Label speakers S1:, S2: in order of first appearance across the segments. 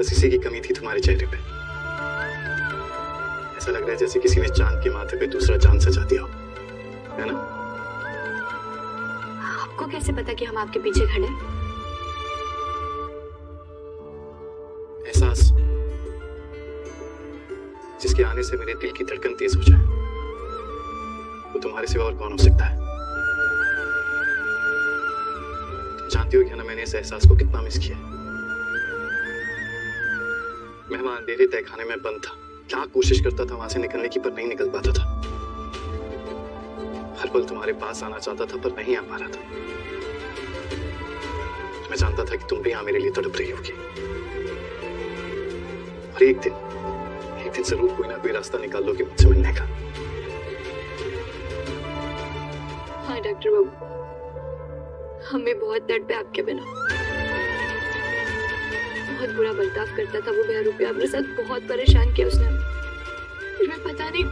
S1: बस इसी की कमी थी तुम्हारे चेहरे पे। ऐसा लग रहा है जैसे किसी ने चांद के माथे पे दूसरा चांद सजा दिया हो, है ना?
S2: आपको कैसे पता कि हम आपके पीछे खड़े हैं?
S1: एहसास जिसके आने से मेरे दिल की धड़कन तेज हो जाए, वो तुम्हारे सिवा और कौन हो सकता है? तुम जानती हो क्या ना, मैंने इस एहसास को कितना मिस किया। मैं वहां अंधेरे तहखाने में बंद था, क्या कोशिश करता था वहां से निकलने की, पर नहीं निकल पाता था। हर पल तुम्हारे पास आना चाहता था पर नहीं आ पा रहा था। मैं जानता था कि तुम भी यहाँ मेरे लिए तड़प रही होगी, और एक दिन जरूर कोई ना कोई रास्ता निकाल लोगे मुझसे मिलने का।
S2: हाँ डॉक्टर बाबू, हमें बहुत दर्द पे आपके बिना। बहुत बुरा बर्ताव करता था वो बहरूपिया, मेरे साथ बहुत परेशान किया उसने। फिर मैं पता नहीं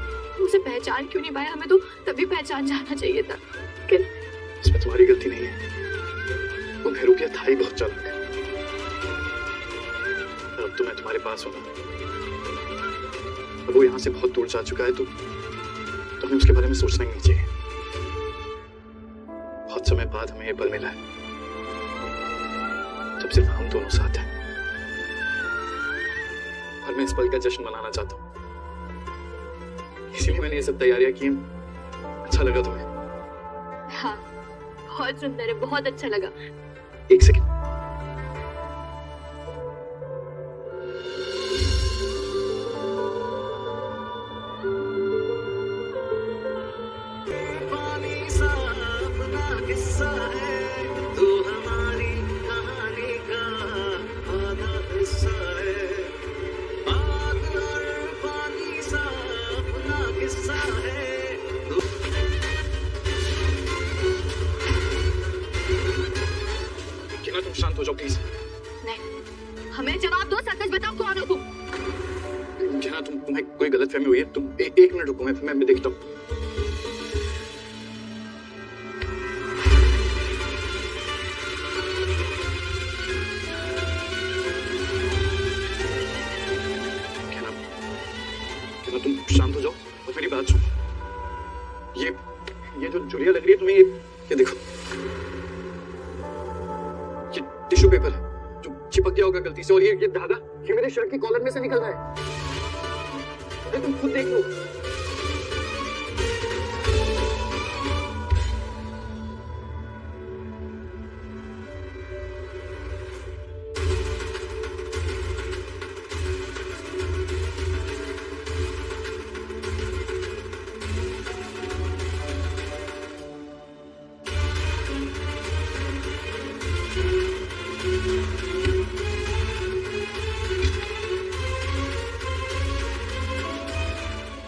S2: उसे पहचान क्यों नहीं पाया, हमें तो तभी पहचान जाना चाहिए था।
S1: इसमें तुम्हारी गलती नहीं है, वो बहरूपिया था ही बहुत चालाक। अब तो मैं तुम्हारे पास हूँ, अब वो यहाँ से बहुत दूर जा चुका है, तो हमें उसके बारे में सोचना ही नहीं चाहिए। बहुत समय बाद हमें ये पल मिला है जब सिर्फ हम दोनों साथ हैं, और मैं इस पल का जश्न मनाना चाहता हूँ। इसीलिए मैंने ये सब तैयारियां की। अच्छा लगा तुम्हें?
S2: हाँ, बहुत सुंदर है, बहुत अच्छा लगा।
S1: एक सेकंड। तुम शांत हो जाओ प्लीज।
S2: नहीं, हमें जवाब दो, सच बताओ कौन हो तुम?
S1: क्या तुम्हें कोई गलतफहमी हुई है? तुम एक मिनट रुको, मैं देखता हूँ। क्या तुम शांत हो जाओ और मेरी बात सुनो। ये जो चुड़िया लग रही है तुम्हें, ये देखो, ये टिश्यू पेपर है जो चिपक गया होगा गलती से, और ये धागा ये मेरे शर्ट की कॉलर में से निकल रहा है। अरे तुम खुद देख लो।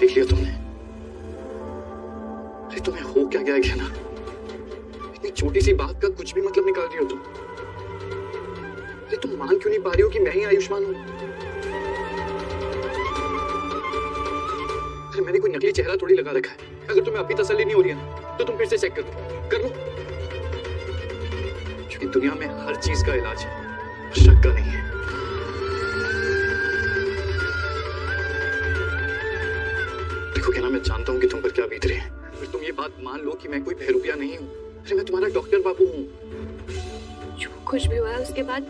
S1: देख लिया तुमने? अरे तुम्हें हो क्या गया है ना? इतनी छोटी सी बात का कुछ भी मतलब निकाल रही हो तुम। अरे तुम मान क्यों नहीं पा रही हो कि मैं ही आयुष्मान हूं? अरे मैंने कोई नकली चेहरा थोड़ी लगा रखा है। अगर तुम्हें अभी तसल्ली नहीं हो रही है तो तुम फिर से चेक कर लो, क्योंकि दुनिया में हर चीज का इलाज है, शक का नहीं है। देखो क्या ना, मैं जानता हूँ कि तुम पर क्या बीत रही है, पर तुम ये बात मान लो कि मैं कोई बहरूपिया नहीं हूँ। अरे मैं तुम्हारा डॉक्टर बाबू हूँ।
S2: जो कुछ भी हुआ है उसके बाद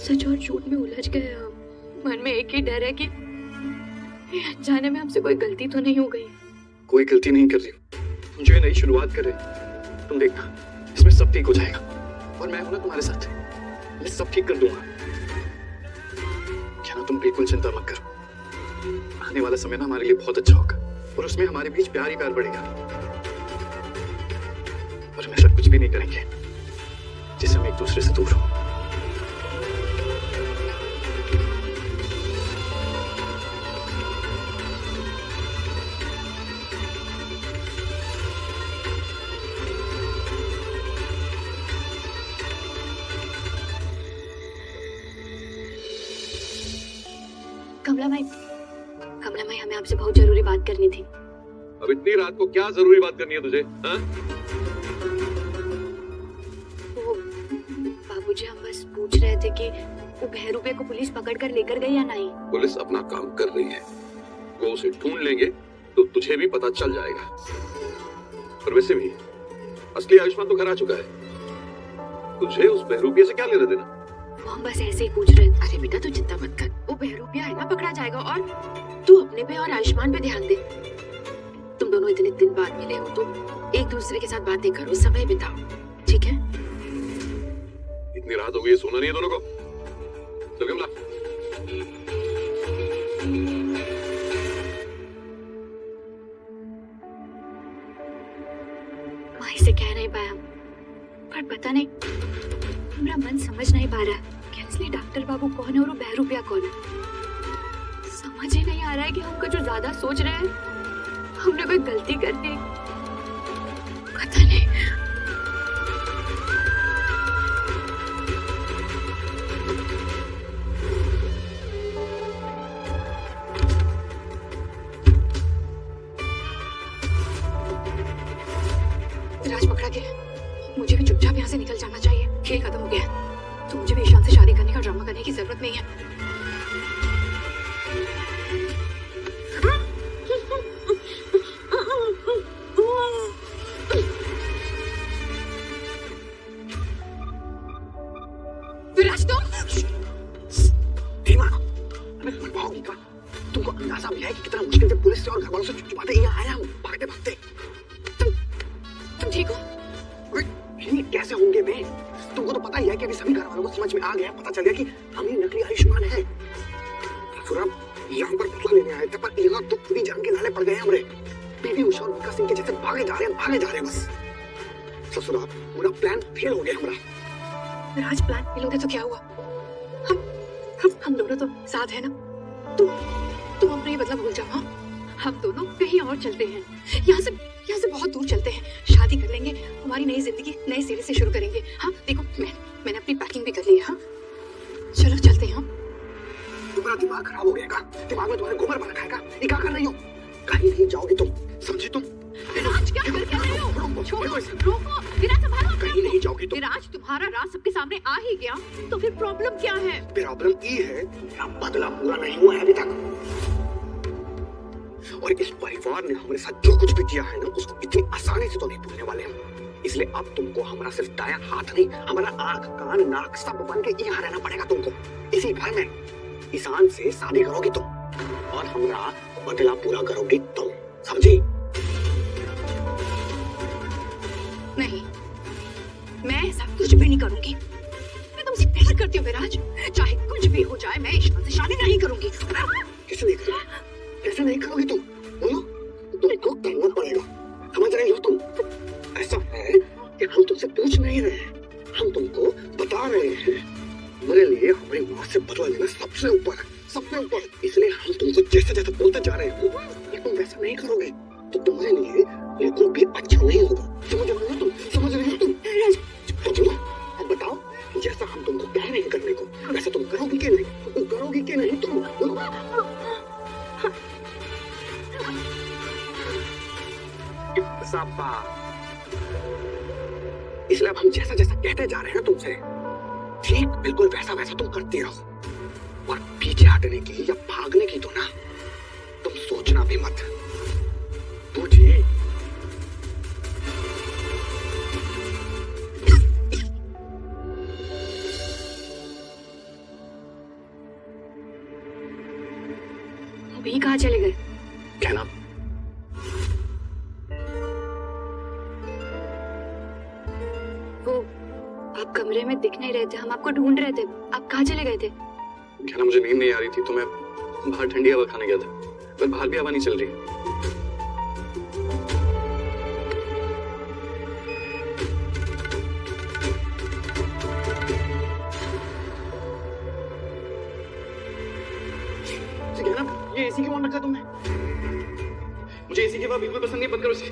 S2: सच और झूठ में उलझ गए हम। मन में एक ही डर है कि जाने में हमसे कोई गलती तो नहीं हो गई।
S1: कोई गलती नहीं कर रही हूँ, जो ये नई शुरुआत कर रहे, तुम देखना इसमें सब ठीक हो जाएगा, और मैं हूं ना तुम्हारे साथ, मैं सब ठीक कर दूंगा। क्या ना, तुम बिल्कुल चिंता मत करो। आने वाला समय ना हमारे लिए बहुत अच्छा होगा, और उसमें हमारे बीच प्यार ही प्यार बढ़ेगा, और हम ऐसा कुछ भी नहीं करेंगे जिससे हम एक दूसरे से दूर हो।
S2: कमला भाई, हमें आपसे बहुत जरूरी बात करनी थी।
S3: अब इतनी रात को क्या जरूरी बात करनी है तुझे? हाँ?
S2: वो बाबूजी, हम बस पूछ रहे थे कि वो बहरूपिया को पुलिस पकड़ कर लेकर गई या नहीं?
S3: पुलिस अपना काम कर रही है, वो उसे ढूंढ लेंगे तो तुझे भी पता चल जाएगा। और वैसे भी असली आयुष्मान तो घर आ चुका है, तुझे उस बहरूपिया से क्या लेना देना?
S2: वो हम बस ऐसे ही पूछ रहे थे।
S4: अरे बेटा तू चिंता मत कर, वो बहरूपिया है ना, पकड़ा जाएगा। और तू अपने पे और आयुष्मान पे ध्यान दे। तुम दोनों इतने दिन बाद मिले हो तो एक दूसरे के साथ बातें करो, समय बिताओ, ठीक है?
S3: इतनी रात हो गई है, सोना नहीं है दोनों को? चल कमला।
S2: माँ से कह नहीं पाया, पर पता नहीं मेरा मन समझ नहीं पा रहा है कि असली डॉक्टर बाबू कौन है और वो बहरूपिया कौन है। समझ ही नहीं आ रहा है कि हम कुछ ज्यादा सोच रहे हैं, हमने कोई गलती कर दी, पता नहीं।
S4: राज पकड़ा गया, मुझे भी चुपचाप यहाँ से निकल जाना चाहिए। खेल खत्म हो गया, तो मुझे भी ईशान से शादी करने का ड्रामा करने की जरूरत नहीं है। विराज
S1: तुमको अंदाजा भी है कि कितना मुश्किल से पुलिस से और घर वालों से छुपाते यहाँ आया हम, भागते भागते।
S4: तुम ठीक हो?
S1: ये कैसे होंगे मैं? तुमको तो पता ही है कि अभी सभी घर वालों को समझ में आ गया, पता चल गया कि हम ही नकली आयुष्मान है। यहाँ पर बदला लेने आए थे, पर यहाँ तो पूरी जान के नाले पड़ गए हमरे। पीवी उषा और विकास सिंह के जैसे भागे जा रहे हैं बस। ससुराल पूरा प्लान फेल हो गया हमारा।
S4: राज प्लान फेल हो गया तो क्या हुआ? हम दोनों तो साथ है ना? तुम अपना ये बदला भूल जाओ। हाँ, हम दोनों कहीं और चलते हैं, यहाँ से बहुत दूर चलते हैं, शादी कर लेंगे, हमारी नई जिंदगी नए सिरे से शुरू करेंगे। हाँ देखो, मैंने अपनी पैकिंग भी कर ली है। हाँ चलो चलते हैं।
S1: तुम्हारा दिमाग खराब हो गया, दिमाग में तुम्हारे गोबर भर खाएगा। ये क्या कर रही हो? कहीं नहीं जाओगी तुम, समझी तुम?
S4: विराज क्या कर रहे हो? छोड़ो, रोको, विराज संभालो।
S1: कहीं नहीं जाओगी तुम।
S4: विराज तुम्हारा राज सबके सामने आ ही गया तो फिर प्रॉब्लम क्या है?
S1: प्रॉब्लम ये है मेरा बदला पूरा नहीं हुआ है अभी तक, और इस परिवार ने हमारे साथ जो कुछ भी किया है ना, उसको इतनी आसानी से तो नहीं भूलने वाले हम। इसलिए अब तुमको हमारा सिर्फ दाया हाथ नहीं, हमारा आंख कान नाक सब बन के यहाँ रहना पड़ेगा तुमको। इसी घर में ईशान से शादी करोगी तुम, और हमारा बदला पूरा करोगी तुम, समझी?
S4: नहीं, मैं ऐसा कुछ भी नहीं करूंगी। मैं तुमसे प्यार करती हूँ विराज, चाहे कुछ भी हो जाए मैं ईशान से शादी नहीं करूंगी।
S1: कैसे नहीं करोगी? कैसे नहीं करोगी तुम? बोलो, तुमको करना पड़ेगा, समझ रही हो तुम? ऐसा है कि हम तुमसे पूछ नहीं रहे, हम तुमको बता रहे हैं। मेरे लिए हमारी माँ से बदला लेना सबसे ऊपर है, सबसे ऊपर। इसलिए हम तुमको जैसे जैसे बोलते जा रहे हैं, लेकिन तुम वैसा नहीं करोगे तो तुम्हारे लिए बिल्कुल भी अच्छा नहीं होगा। समझ रही हो तुम? समझ रही हो तुम? चलो अब बताओ, जैसा हम तुमको कह रहे हैं करने को, वैसा तुम करोगी कि नहीं? करोगी कि नहीं तुम? इसलिए अब हम जैसा जैसा कहते जा रहे हैं तुमसे, ठीक बिल्कुल वैसा वैसा तुम करते रहो। और पीछे हटने की या भागने की तो ना तुम सोचना भी मत, बुझे?
S2: अभी कहाँ चले गए?
S1: कहना
S2: वो आप कमरे में दिख नहीं रहे थे, हम आपको ढूंढ रहे थे, आप कहाँ चले गए थे?
S1: कहना मुझे नींद नहीं आ रही थी तो मैं बाहर ठंडी हवा खाने गया था, पर बाहर भी हवा नहीं चल रही। ये एसी क्यों ऑन रखा तुमने? मुझे एसी की हवा बिल्कुल पसंद नहीं, बंद करो इसे।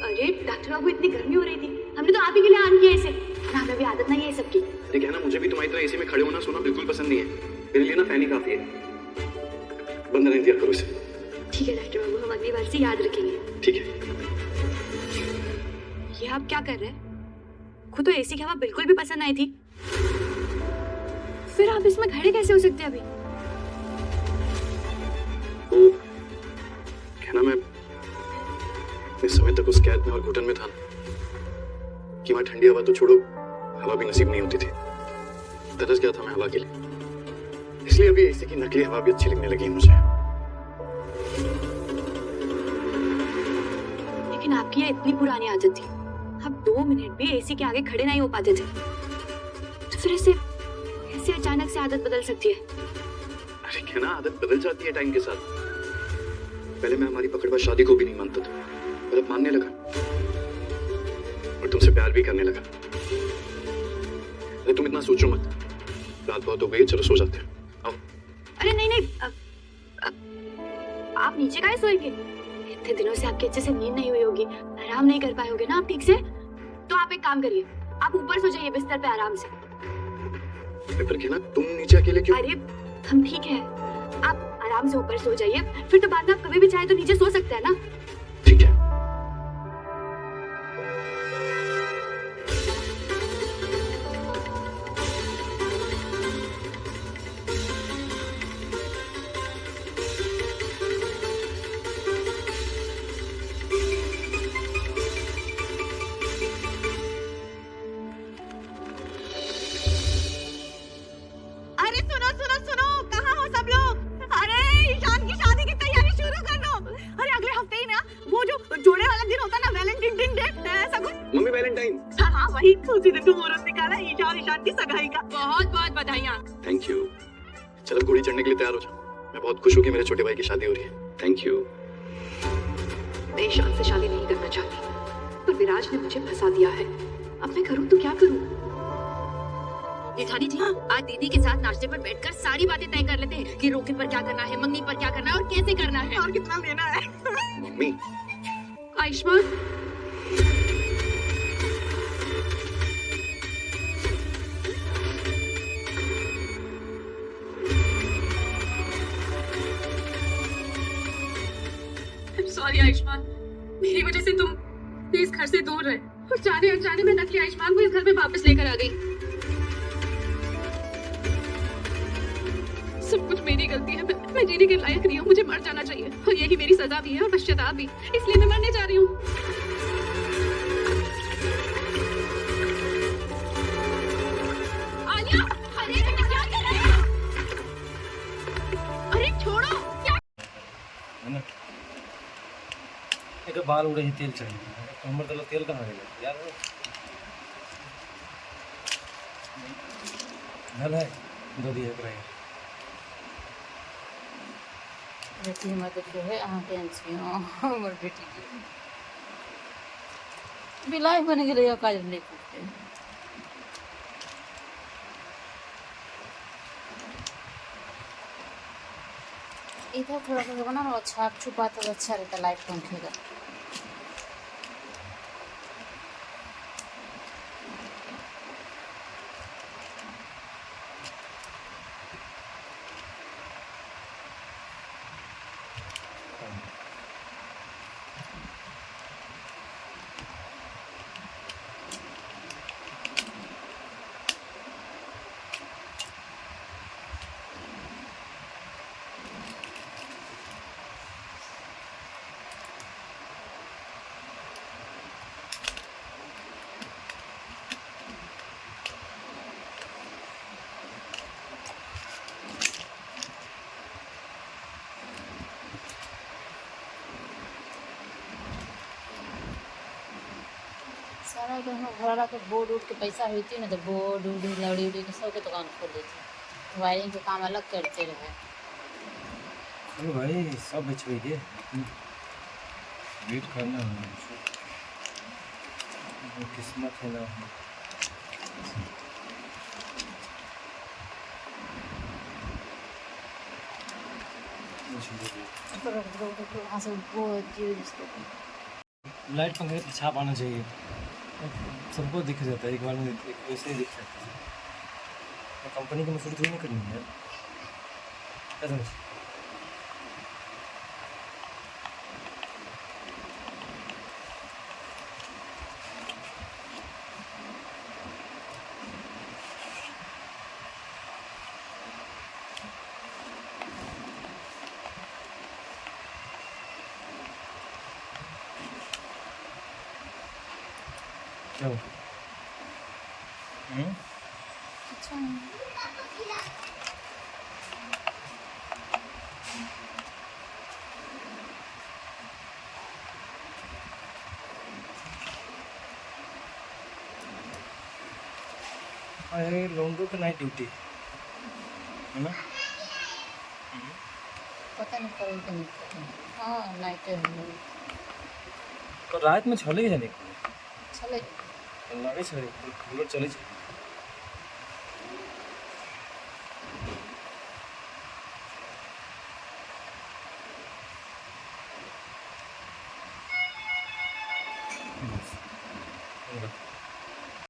S2: अरे डॉक्टर बाबू, इतनी गर्मी हो रही थी, हमने तो आप ही के लिए ऑन किया इसे, ना हमें भी आदत नहीं है सबकी।
S1: अरे कहना, मुझे भी तुम्हारी तरह एसी में खड़े होना सोना बिल्कुल पसंद नहीं है, मेरे लिए ना फैन ही काफी है। बंद नहीं दिया करो इसे।
S2: ठीक है डॉक्टर बाबू, हम अगली बार से याद रखेंगे।
S1: ठीक है।
S2: ये आप क्या कर रहे हैं? खुद तो एसी की हवा बिल्कुल भी पसंद आई थी। फिर आप इसमें खड़े कैसे हो सकते हैं अभी?
S1: वो कहना मैं इस समय तक उस कैद में और घुटन में था कि वहां ठंडी हवा तो छोड़ो, हवा भी नसीब नहीं होती थी। तरस गया था मैं हवा के लिए, इसलिए अभी एसी की नकली हवा भी अच्छी लगने लगी है मुझे।
S2: लेकिन आपकी ये इतनी पुरानी आदत थी, आप 2 मिनट भी एसी के आगे खड़े नहीं हो पाते थे, तो फिर ऐसे कैसे अचानक से आदत बदल सकती है?
S1: अरे क्या ना, आदत बदल जाती है टाइम के साथ। पहले मैं हमारी पकड़बाज शादी को भी नहीं मानता था, पर अब मानने लगा और तुमसे प्यार भी करने लगा। अरे तुम इतना सोचो मत, रात बहुत हो गई, चलो सो जाते हैं, आओ।
S2: अरे नहीं नहीं, आप नीचे काहे सोएंगे? इतने दिनों से आपकी अच्छे से नींद नहीं हुई होगी, आराम नहीं कर पाए होगे ना आप ठीक से। तो आप एक काम करिए, आप ऊपर सो जाइए बिस्तर पे आराम से।
S1: पर क्या ना, तुम नीचे अकेले क्यों?
S2: अरे हम ठीक है, आप आराम से ऊपर सो जाइए, फिर तो बाद में आप कभी भी चाहे तो नीचे सो सकते हैं ना।
S1: ठीक है।
S4: अरे सुनो सुनो सुनो, कहाँ हो सब लोग? अरे ईशान की शादी की तैयारी शुरू कर दो। अरे अगले हफ्ते ही ना वो जो जोड़े वाला दिन होता है ना, वैलेंटाइन डे, ऐसा कुछ।
S1: Mummy Valentine.
S4: हाँ वही, उसी दिन तो मुहूर्त निकाला ईशा और ईशान की सगाई का। बहुत बहुत बधाइयाँ।
S1: Thank you. चलो घोड़ी चढ़ने के लिए तैयार हो जाओ, मैं बहुत खुश हूँ कि मेरे छोटे भाई की शादी हो रही है। Thank you.
S4: मैं ईशान से शादी नहीं करना चाहती, पर विराज ने मुझे फंसा दिया है। अब मैं करूँ तो क्या करूँ?
S2: जेठानी जी, आज दीदी के साथ नाश्ते पर बैठकर सारी बातें तय कर लेते हैं कि रोके पर क्या करना है, मंगनी पर क्या करना है और कैसे करना है
S4: और कितना लेना है।
S1: मम्मी
S4: आयुष्मान, सॉरी आयुष्मान, मेरी वजह से तुम इस घर से दूर रहे और जाने अनजाने में नकली आयुष्मान को इस घर में वापस लेकर आ गई। सब कुछ मेरी गलती है, मैं जीने के लायक नहीं हूँ, मुझे मर जाना चाहिए और यही मेरी सजा भी है और पश्चाताप भी, इसलिए मैं मरने जा रही हूँ। आलिया, अरे तुम क्या कर रहे हो? अरे छोड़ो, क्या?
S5: है ना, एक बाल उड़े ही तेल चाहिए, हमर तो तेल कहाँ गया यार? नल है, दो दिया कराया।
S6: बेटी मदद जो है टेंशन हमर बेटी बिलाई बन गए काज नहीं पूछते। इधर थोड़ा सा बना ना, अच्छा छुपा तो अच्छा रहता, लाइट पंखेगा। सारा घर वाला के बोर्ड उड़ के पैसा होती ना, तो बोर्ड उड़ लड़ी उड़ी के सबके दुकान खोल देती, वायरिंग के काम अलग करते रहे।
S5: अरे भाई सब बेचवे के वेट करना है, किस्मत है ना।
S6: वहाँ से वो
S5: लाइट पंखे पे छाप आना चाहिए, सबको दिख जाता है एक बार में, एक वैसे ही दिख जाता है। तो कंपनी की मसूरी थोड़ी नहीं करनी है यार। क्या हुआ?
S6: अच्छा नहीं।
S5: अरे लॉन्ड्री का नाइट ड्यूटी है ना?
S6: पता नहीं करें कि नहीं करें। हाँ नाइट है
S5: तो रात में चले जाने को
S6: चले
S5: लगे चले चले